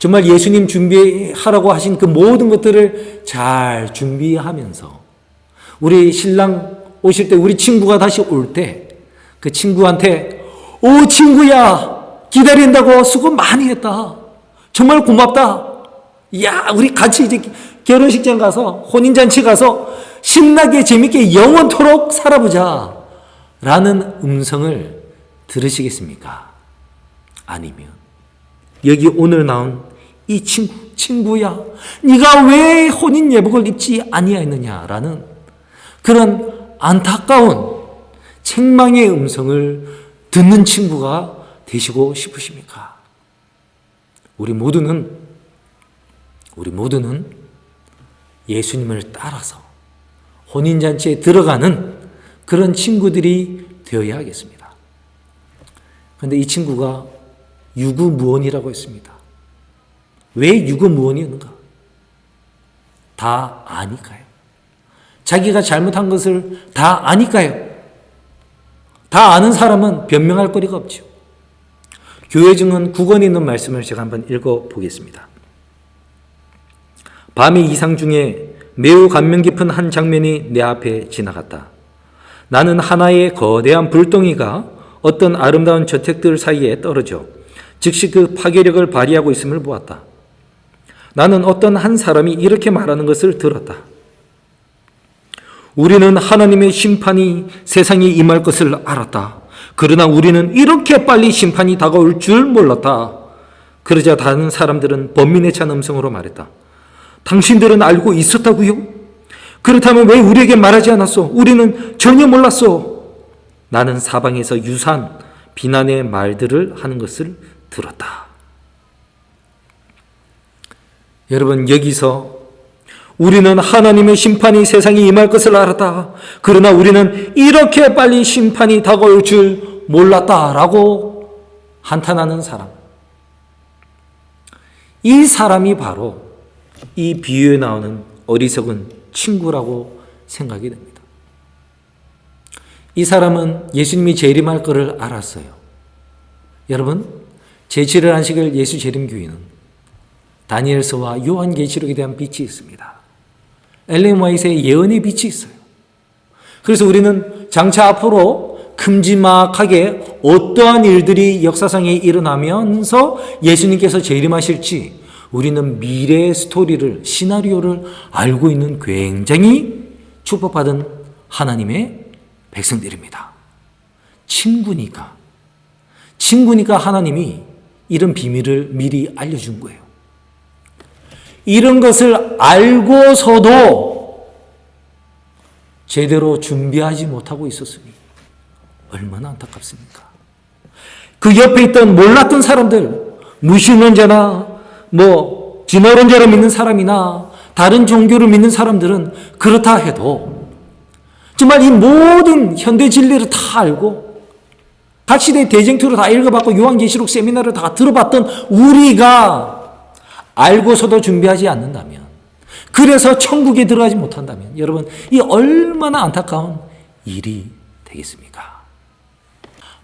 정말 예수님 준비하라고 하신 그 모든 것들을 잘 준비하면서 우리 신랑 오실 때, 우리 친구가 다시 올 때 그 친구한테 오 친구야 기다린다고 수고 많이 했다, 정말 고맙다, 야 우리 같이 이제 결혼식장 가서 혼인잔치 가서 신나게 재밌게 영원토록 살아보자 라는 음성을 들으시겠습니까? 아니면 여기 오늘 나온 이 친구야 네가 왜 혼인 예복을 입지 아니하였느냐라는 그런 안타까운 책망의 음성을 듣는 친구가 되시고 싶으십니까? 우리 모두는 예수님을 따라서 혼인잔치에 들어가는 그런 친구들이 되어야 하겠습니다. 그런데 이 친구가 유구무원이라고 했습니다. 왜 유구무원이었는가? 다 아니까요. 자기가 잘못한 것을 다 아니까요. 다 아는 사람은 변명할 거리가 없죠. 교회 증언 9권에 있는 말씀을 제가 한번 읽어보겠습니다. 밤의 이상 중에 매우 감명 깊은 한 장면이 내 앞에 지나갔다. 나는 하나의 거대한 불덩이가 어떤 아름다운 저택들 사이에 떨어져 즉시 그 파괴력을 발휘하고 있음을 보았다. 나는 어떤 한 사람이 이렇게 말하는 것을 들었다. 우리는 하나님의 심판이 세상에 임할 것을 알았다. 그러나 우리는 이렇게 빨리 심판이 다가올 줄 몰랐다. 그러자 다른 사람들은 번민에 찬 음성으로 말했다. 당신들은 알고 있었다고요? 그렇다면 왜 우리에게 말하지 않았어? 우리는 전혀 몰랐어. 나는 사방에서 유사한 비난의 말들을 하는 것을 들었다. 여러분, 여기서 우리는 하나님의 심판이 세상에 임할 것을 알았다. 그러나 우리는 이렇게 빨리 심판이 다가올 줄 몰랐다라고 한탄하는 사람. 이 사람이 바로 이 비유에 나오는 어리석은 친구라고 생각이 됩니다. 이 사람은 예수님이 재림할 것을 알았어요. 여러분, 제7일 안식일 예수 재림교회는 다니엘서와 요한계시록에 대한 빛이 있습니다. 엘렌 화이트의 예언의 빛이 있어요. 그래서 우리는 장차 앞으로 큼지막하게 어떠한 일들이 역사상에 일어나면서 예수님께서 재림하실지 우리는 미래의 스토리를, 시나리오를 알고 있는 굉장히 축복받은 하나님의 백성들입니다. 친구니까 하나님이 이런 비밀을 미리 알려준 거예요. 이런 것을 알고서도 제대로 준비하지 못하고 있었으니 얼마나 안타깝습니까? 그 옆에 있던 몰랐던 사람들, 무신론자나 진화론자를 믿는 사람이나 다른 종교를 믿는 사람들은 그렇다 해도 정말 이 모든 현대 진리를 다 알고 각시대 대쟁투를 다 읽어봤고 요한계시록 세미나를 다 들어봤던 우리가 알고서도 준비하지 않는다면, 그래서 천국에 들어가지 못한다면 여러분, 이 얼마나 안타까운 일이 되겠습니까?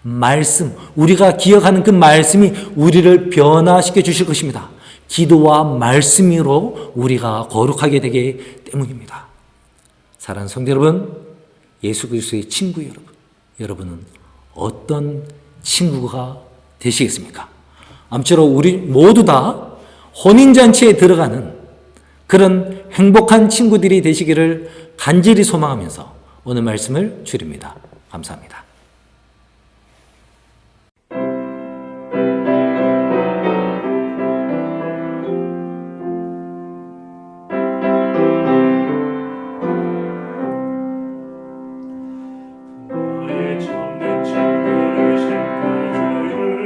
말씀, 우리가 기억하는 그 말씀이 우리를 변화시켜 주실 것입니다. 기도와 말씀으로 우리가 거룩하게 되기 때문입니다. 사랑하는 성도 여러분, 예수 그리스도의 친구 여러분, 여러분은 어떤 친구가 되시겠습니까? 아무쪼록 우리 모두 다 혼인잔치에 들어가는 그런 행복한 친구들이 되시기를 간절히 소망하면서 오늘 말씀을 줄입니다. 감사합니다. 나의 참된 친구를 심어줄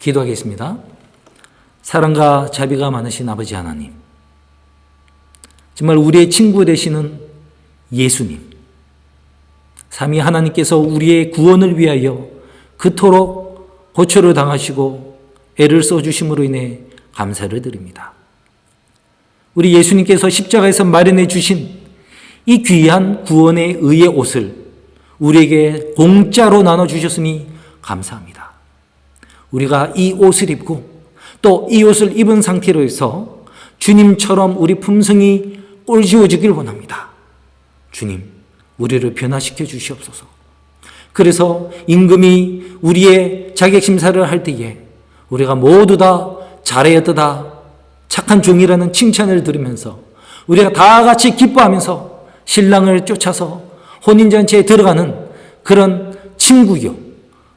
기도하겠습니다. 사랑과 자비가 많으신 아버지 하나님, 정말 우리의 친구 되시는 예수님, 삼위 하나님께서 우리의 구원을 위하여 그토록 고초를 당하시고 애를 써주심으로 인해 감사를 드립니다. 우리 예수님께서 십자가에서 마련해 주신 이 귀한 구원의 의의 옷을 우리에게 공짜로 나눠주셨으니 감사합니다. 우리가 이 옷을 입고 또 이 옷을 입은 상태로 해서 주님처럼 우리 품성이 꼴지워지길 원합니다. 주님, 우리를 변화시켜 주시옵소서. 그래서 임금이 우리의 자격심사를 할 때에 우리가 모두 다 잘하였다, 착한 종이라는 칭찬을 들으면서 우리가 다 같이 기뻐하면서 신랑을 쫓아서 혼인잔치에 들어가는 그런 친구요,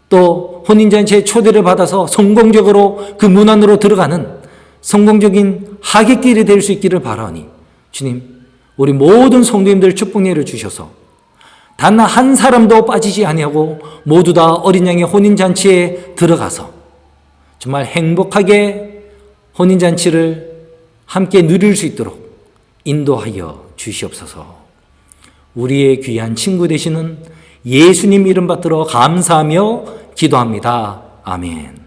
또 혼인잔치에 초대를 받아서 성공적으로 그 문 안으로 들어가는 성공적인 하객길이 될 수 있기를 바라니 주님, 우리 모든 성도님들 축복 내려주셔서 단 한 사람도 빠지지 아니하고 모두 다 어린 양의 혼인잔치에 들어가서 정말 행복하게 혼인잔치를 함께 누릴 수 있도록 인도하여 주시옵소서. 우리의 귀한 친구 되시는 예수님 이름 받들어 감사하며 기도합니다. 아멘.